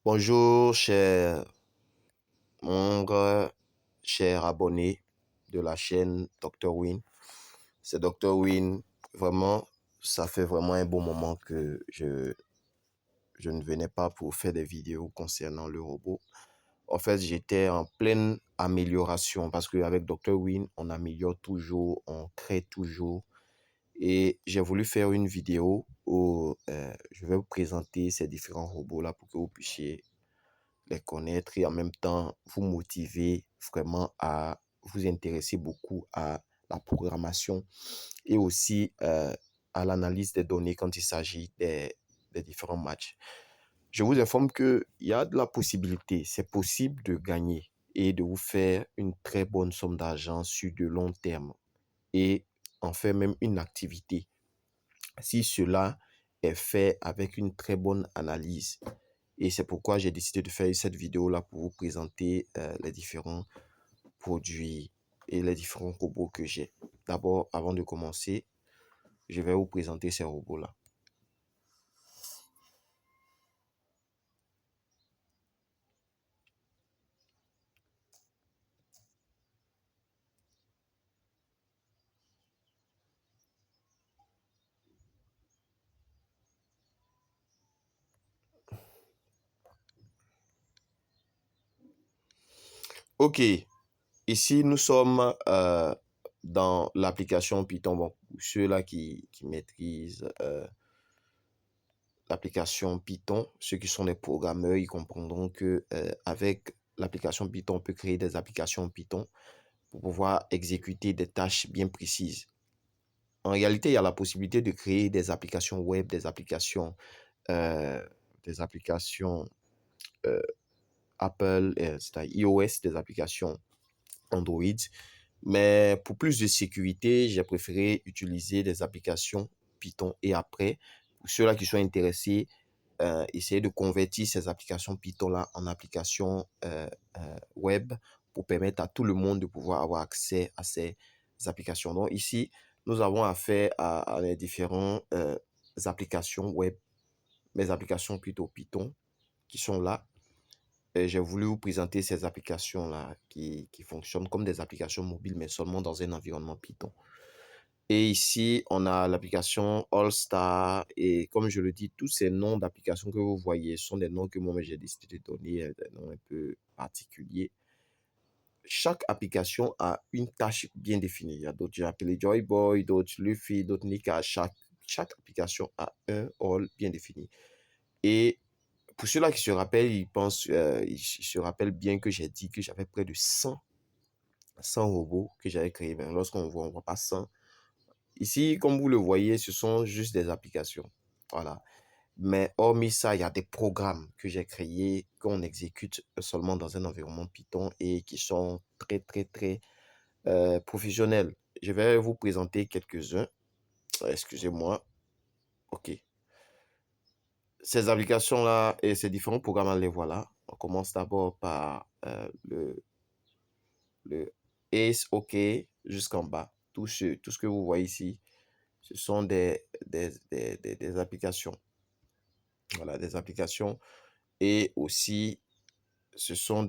Bonjour, cher abonné de la chaîne Dr. Win. C'est Dr. Win. Vraiment, ça fait vraiment un bon moment que je ne venais pas pour faire des vidéos concernant le robot. En fait, j'étais en pleine amélioration parce qu'avec Dr. Win, on améliore toujours, on crée toujours. Et j'ai voulu faire une vidéo où je vais vous présenter ces différents robots-là pour que vous puissiez les connaître et en même temps vous motiver vraiment à vous intéresser beaucoup à la programmation et aussi à l'analyse des données quand il s'agit des différents matchs. Je vous informe qu'il y a de la possibilité, c'est possible de gagner et de vous faire une très bonne somme d'argent sur de long terme et en faire même une activité si cela est fait avec une très bonne analyse. Et c'est pourquoi j'ai décidé de faire cette vidéo-là pour vous présenter les différents produits et les différents robots que j'ai. D'abord, avant de commencer, je vais vous présenter ces robots-là. Ok, ici nous sommes dans l'application Python. Bon, pour ceux-là qui maîtrisent l'application Python, ceux qui sont des programmeurs, ils comprendront que avec l'application Python, on peut créer des applications Python pour pouvoir exécuter des tâches bien précises. En réalité, il y a la possibilité de créer des applications web, euh, des applications euh, Apple, c'est-à-dire iOS, des applications Android. Mais pour plus de sécurité, j'ai préféré utiliser des applications Python. Et après, pour ceux-là qui sont intéressés, essayer de convertir ces applications Python-là en applications web pour permettre à tout le monde de pouvoir avoir accès à ces applications. Donc ici, nous avons affaire à les différentes applications web, mes applications plutôt Python qui sont là. J'ai voulu vous présenter ces applications-là qui fonctionnent comme des applications mobiles, mais seulement dans un environnement Python. Et ici, on a l'application All Star. Et comme je le dis, tous ces noms d'applications que vous voyez sont des noms que moi j'ai décidé de donner, des noms un peu particuliers. Chaque application a une tâche bien définie. Il y a d'autres, j'ai appelé Joy Boy, d'autres Luffy, d'autres Nika. Chaque application a un rôle bien défini. Et pour ceux-là qui se rappellent, ils se rappellent bien que j'ai dit que j'avais près de 100 robots que j'avais créés. Ben, lorsqu'on voit, on voit pas 100. Ici, comme vous le voyez, ce sont juste des applications. Voilà. Mais hormis ça, il y a des programmes que j'ai créés, qu'on exécute seulement dans un environnement Python et qui sont très professionnels. Je vais vous présenter quelques-uns. Excusez-moi. OK. Ces applications-là et ces différents programmes, les voilà. On commence d'abord par le Ace OK jusqu'en bas. Tout ce que vous voyez ici, ce sont des applications. Voilà, des applications. Et aussi, ce sont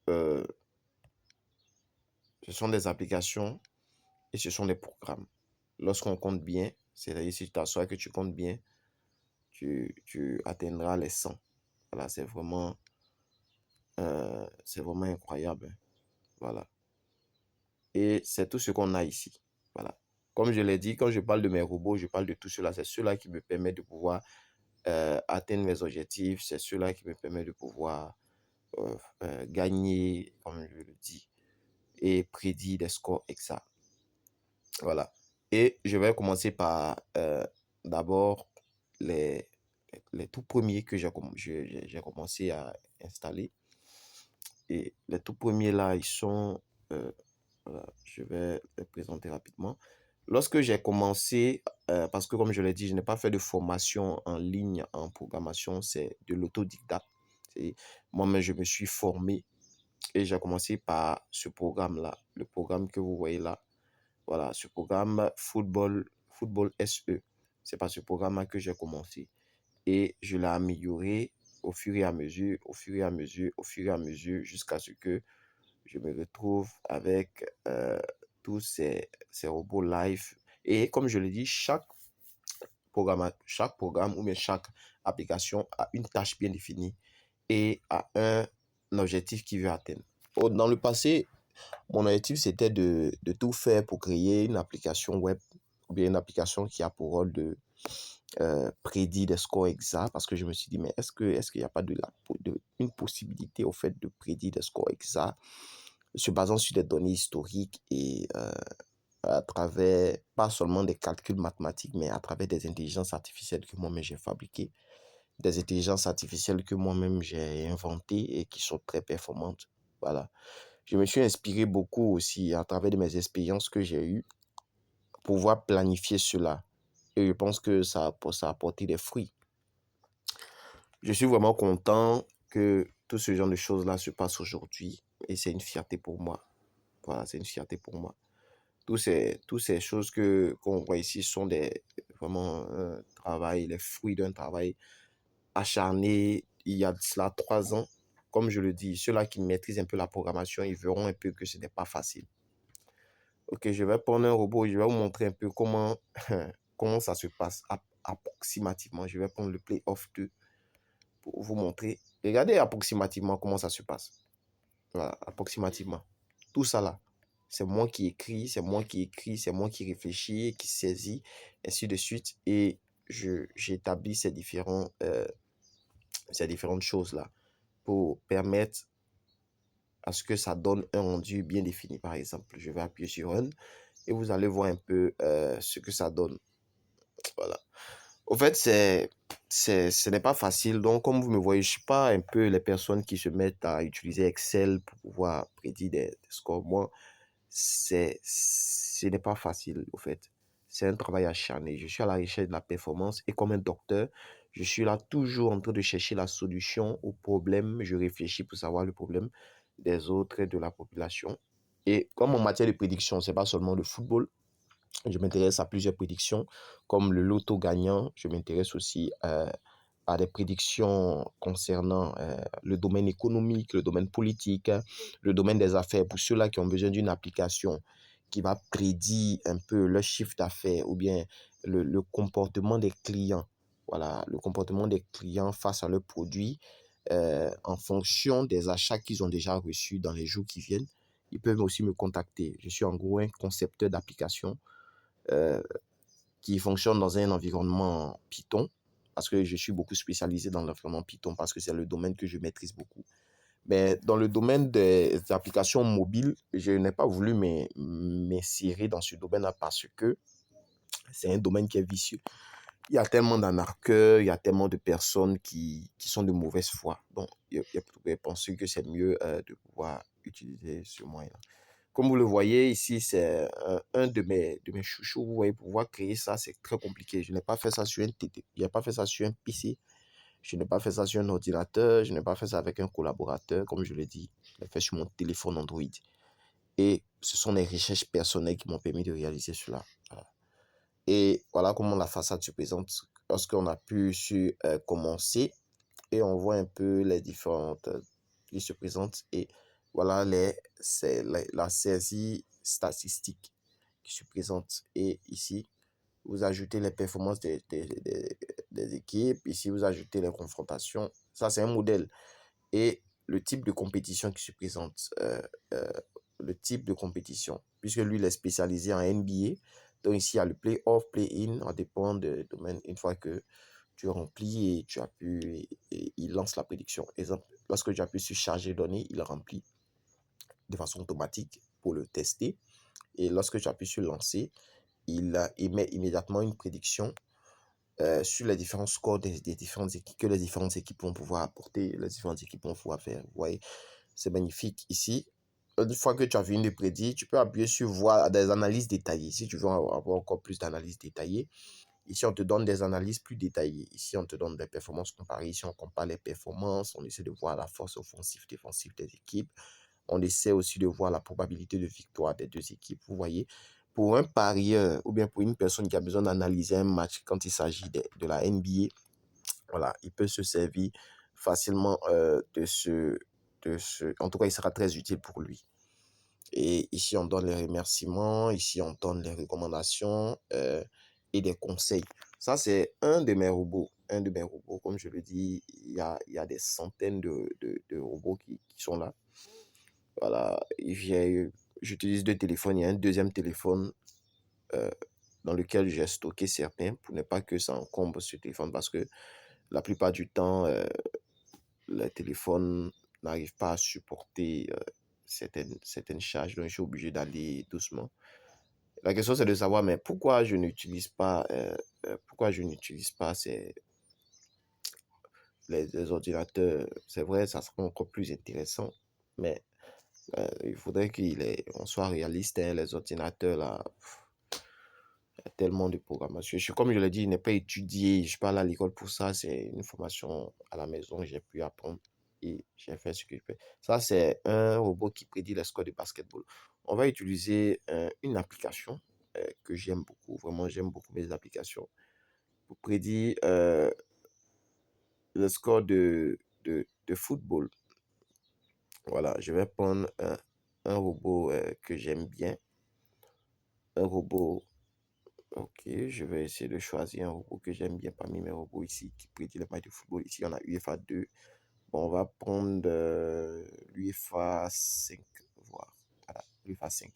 euh, ce sont des applications et ce sont des programmes. Lorsqu'on compte bien, c'est-à-dire si tu t'assois que tu comptes bien, tu atteindras les 100. Voilà, c'est vraiment incroyable, hein. Voilà. Et c'est tout ce qu'on a ici. Voilà. Comme je l'ai dit, quand je parle de mes robots, je parle de tout cela. C'est cela qui me permet de pouvoir atteindre mes objectifs. C'est cela qui me permet de pouvoir gagner, comme je le dis, et prédire des scores exacts. Voilà. Et je vais commencer par d'abord les, les tout premiers que j'ai commencé à installer. Et les tout premiers là, ils sont, voilà, je vais les présenter rapidement. Lorsque j'ai commencé, parce que comme je l'ai dit, je n'ai pas fait de formation en ligne en programmation, c'est de l'autodidacte. Moi-même, je me suis formé et j'ai commencé par ce programme-là, le programme que vous voyez là. Voilà, ce programme Football SE. C'est par ce programme-là que j'ai commencé. et je l'ai amélioré au fur et à mesure, au fur et à mesure, au fur et à mesure, jusqu'à ce que je me retrouve avec tous ces robots live. Et comme je le dis, chaque programme ou bien chaque application a une tâche bien définie et a un objectif qu'il veut atteindre. Dans le passé, mon objectif, c'était de tout faire pour créer une application web ou bien une application qui a pour rôle de prédire des scores exacts parce que je me suis dit, mais est-ce qu'il n'y a pas une possibilité au fait de prédire des scores exacts se basant sur des données historiques et à travers pas seulement des calculs mathématiques, mais à travers des intelligences artificielles que moi-même j'ai fabriquées, des intelligences artificielles que moi-même j'ai inventées et qui sont très performantes. Voilà. Je me suis inspiré beaucoup aussi à travers de mes expériences que j'ai eues pour pouvoir planifier cela. Et je pense que ça a apporté des fruits. Je suis vraiment content que tout ce genre de choses-là se passe aujourd'hui et c'est une fierté pour moi. Voilà, c'est une fierté pour moi. Toutes ces choses qu'on voit ici sont vraiment un travail, les fruits d'un travail acharné il y a de cela 3 ans. Comme je le dis, ceux-là qui maîtrisent un peu la programmation, ils verront un peu que ce n'est pas facile. Ok, je vais prendre un robot, je vais vous montrer un peu comment ça se passe approximativement. Je vais prendre le Playoff 2 pour vous montrer. Regardez approximativement comment ça se passe. Voilà, approximativement. Tout ça là, c'est moi qui écris, c'est moi qui écris, c'est moi qui réfléchis, qui saisis, ainsi de suite. Et j'établis ces différentes choses-là pour permettre à ce que ça donne un rendu bien défini. Par exemple, je vais appuyer sur Run et vous allez voir un peu ce que ça donne. Voilà. Au fait, ce n'est pas facile. Donc, comme vous me voyez, je ne suis pas un peu les personnes qui se mettent à utiliser Excel pour pouvoir prédire des scores. Moi, ce n'est pas facile, au fait. C'est un travail acharné. Je suis à la recherche de la performance et comme un docteur, je suis là toujours en train de chercher la solution au problème. Je réfléchis pour savoir le problème des autres et de la population. Et comme en matière de prédiction, ce n'est pas seulement le football, je m'intéresse à plusieurs prédictions, comme le loto gagnant. Je m'intéresse aussi à des prédictions concernant le domaine économique, le domaine politique, le domaine des affaires. Pour ceux-là qui ont besoin d'une application qui va prédire un peu leur chiffre d'affaires ou bien le comportement des clients. Voilà, le comportement des clients face à leurs produits en fonction des achats qu'ils ont déjà reçus dans les jours qui viennent. Ils peuvent aussi me contacter. Je suis en gros un concepteur d'application euh, qui fonctionne dans un environnement Python, parce que je suis beaucoup spécialisé dans l'environnement Python, parce que c'est le domaine que je maîtrise beaucoup. Mais dans le domaine des applications mobiles, je n'ai pas voulu m'insérer dans ce domaine-là parce que c'est un domaine qui est vicieux. Il y a tellement d'arnaqueurs, il y a tellement de personnes qui sont de mauvaise foi. Donc, il y a pensé que c'est mieux de pouvoir utiliser ce moyen-là. Comme vous le voyez ici, c'est un de mes chouchous. Vous voyez, pour pouvoir créer ça, c'est très compliqué. Je n'ai pas fait ça sur un TT, je n'ai pas fait ça sur un PC, je n'ai pas fait ça sur un ordinateur, je n'ai pas fait ça avec un collaborateur, comme je l'ai dit. Je l'ai fait sur mon téléphone Android. Et ce sont les recherches personnelles qui m'ont permis de réaliser cela. Voilà. Et voilà comment la façade se présente lorsqu'on a pu commencer et on voit un peu les différentes qui se présentent et voilà c'est la saisie statistique qui se présente. Et ici, vous ajoutez les performances des équipes. Ici, vous ajoutez les confrontations. Ça, c'est un modèle. Et le type de compétition qui se présente. Euh, le type de compétition. Puisque lui, il est spécialisé en NBA. Donc ici, il y a le play-off, play-in. Ça dépend du domaine. Une fois que tu remplis et tu as pu, et il lance la prédiction. Exemple, lorsque tu appuies sur charger données, il remplit de façon automatique pour le tester. Et lorsque tu appuies sur lancer, il émet immédiatement une prédiction sur les différents scores des différentes équipes que les différentes équipes vont pouvoir apporter, les différentes équipes vont pouvoir faire. Vous voyez, c'est magnifique. Ici, une fois que tu as fini de prédire, tu peux appuyer sur voir des analyses détaillées. Si tu veux avoir encore plus d'analyses détaillées, ici, on te donne des analyses plus détaillées. Ici, on te donne des performances comparées. Ici, on compare les performances. On essaie de voir la force offensive, défensive des équipes. On essaie aussi de voir la probabilité de victoire des deux équipes. Vous voyez, pour un parieur ou bien pour une personne qui a besoin d'analyser un match quand il s'agit de la NBA, Voilà, il peut se servir facilement en tout cas, il sera très utile pour lui. Et ici, on donne les remerciements, ici, on donne les recommandations et des conseils. Ça, c'est un de mes robots. Un de mes robots, comme je le dis, il y a des centaines de robots qui sont là. Voilà, j'utilise deux téléphones. Il y a un deuxième téléphone euh, dans lequel j'ai stocké certains pour ne pas que ça encombre ce téléphone parce que la plupart du temps, le téléphone n'arrive pas à supporter certaines charges, donc je suis obligé d'aller doucement. La question, c'est de savoir, mais pourquoi je n'utilise pas les ordinateurs. C'est vrai, ça sera encore plus intéressant, mais il faudrait on soit réaliste, hein, les ordinateurs, là, il y a tellement de programmation. Comme je l'ai dit, je n'ai pas étudié, je ne suis pas allé à l'école pour ça, c'est une formation à la maison que j'ai pu apprendre et j'ai fait ce que je peux. Ça, c'est un robot qui prédit les scores de basketball. On va utiliser une application que j'aime beaucoup, vraiment, j'aime beaucoup mes applications pour prédire le score de football. Voilà, je vais prendre un robot que j'aime bien. Un robot, ok, je vais essayer de choisir un robot que j'aime bien parmi mes robots ici qui prédit les matchs de football. Ici, on a UEFA 2. Bon, on va prendre l'UEFA 5, voir. Voilà, l'UEFA 5.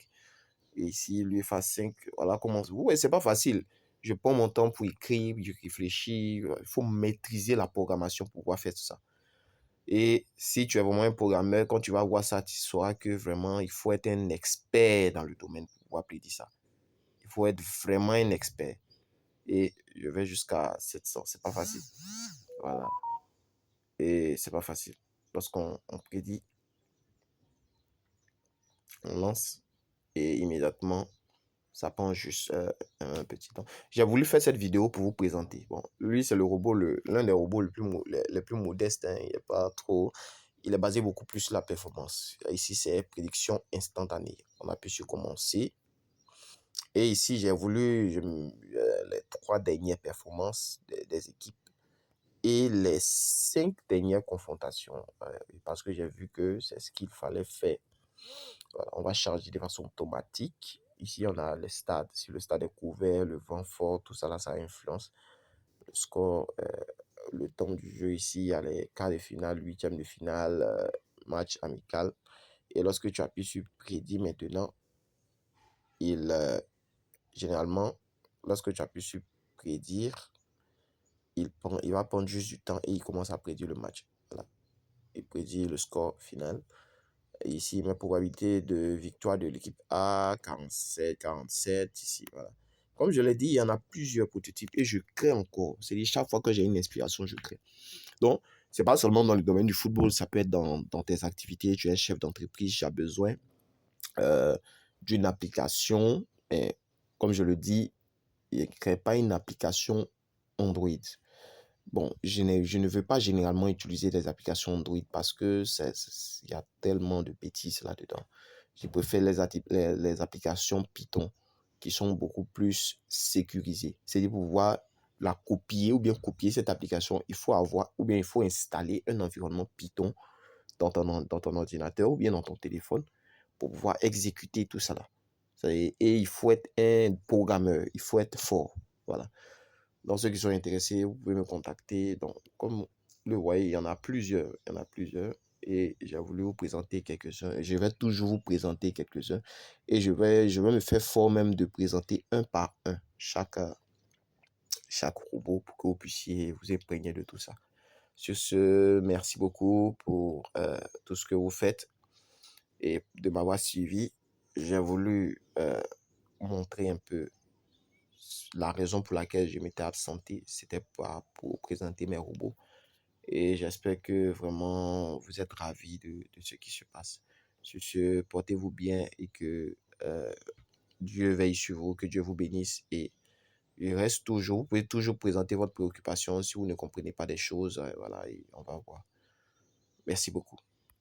Et ici, l'UEFA 5, voilà comment. Ouais, c'est pas facile. Je prends mon temps pour écrire, je réfléchis. Il faut maîtriser la programmation pour pouvoir faire tout ça. Et si tu es vraiment un programmeur, quand tu vas voir ça, tu sauras que vraiment, il faut être un expert dans le domaine pour pouvoir prédire ça. Il faut être vraiment un expert. Et je vais jusqu'à 700. C'est pas facile. Voilà. Et c'est pas facile. Lorsqu'on prédit, on lance et immédiatement, ça prend juste un petit temps. J'ai voulu faire cette vidéo pour vous présenter. Bon, lui, c'est l'un des robots les plus modestes, hein. Il est pas trop. Il est basé beaucoup plus sur la performance. Ici, c'est prédiction instantanée. On appuie sur commencer. Et ici, les 3 dernières performances des équipes et les 5 dernières confrontations. Parce que j'ai vu que c'est ce qu'il fallait faire. Voilà, on va charger de façon automatique. Ici, on a le stade. Si le stade est couvert, le vent fort, tout ça, là, ça influence le score, le temps du jeu. Ici, il y a les quarts de finale, huitièmes de finale, match amical. Et lorsque tu appuies sur prédit maintenant, il, généralement, lorsque tu appuies sur prédire, il va prendre juste du temps et il commence à prédire le match. Voilà. Il prédit le score final. Et ici, mes probabilités de victoire de l'équipe A, 47. Ici, voilà. Comme je l'ai dit, il y en a plusieurs prototypes et je crée encore. C'est-à-dire, chaque fois que j'ai une inspiration, je crée. Donc, c'est pas seulement dans le domaine du football, ça peut être dans tes activités. Tu es chef d'entreprise, tu as besoin euh, d'une application. Et comme je le dis, il ne crée pas une application Android. Bon, je ne veux pas généralement utiliser des applications Android parce que il y a tellement de bêtises là-dedans. Je préfère les applications Python qui sont beaucoup plus sécurisées. C'est-à-dire pour pouvoir la copier ou bien copier cette application, il faut avoir ou bien il faut installer un environnement Python dans ton ordinateur ou bien dans ton téléphone pour pouvoir exécuter tout ça là. Et il faut être un programmeur, il faut être fort. Voilà. Donc, ceux qui sont intéressés, vous pouvez me contacter. Donc, comme vous le voyez, il y en a plusieurs. Il y en a plusieurs. Et j'ai voulu vous présenter quelques-uns. Je vais toujours vous présenter quelques-uns. Et je vais me faire fort même de présenter un par un chaque robot pour que vous puissiez vous imprégner de tout ça. Sur ce, merci beaucoup pour tout ce que vous faites et de m'avoir suivi. J'ai voulu montrer un peu la raison pour laquelle je m'étais absenté, c'était pas pour présenter mes robots. Et j'espère que vraiment vous êtes ravis de ce qui se passe. Sur ce, portez-vous bien et que Dieu veille sur vous, que Dieu vous bénisse. Et il reste toujours, vous pouvez toujours présenter votre préoccupation si vous ne comprenez pas des choses. Voilà, et on va voir. Merci beaucoup.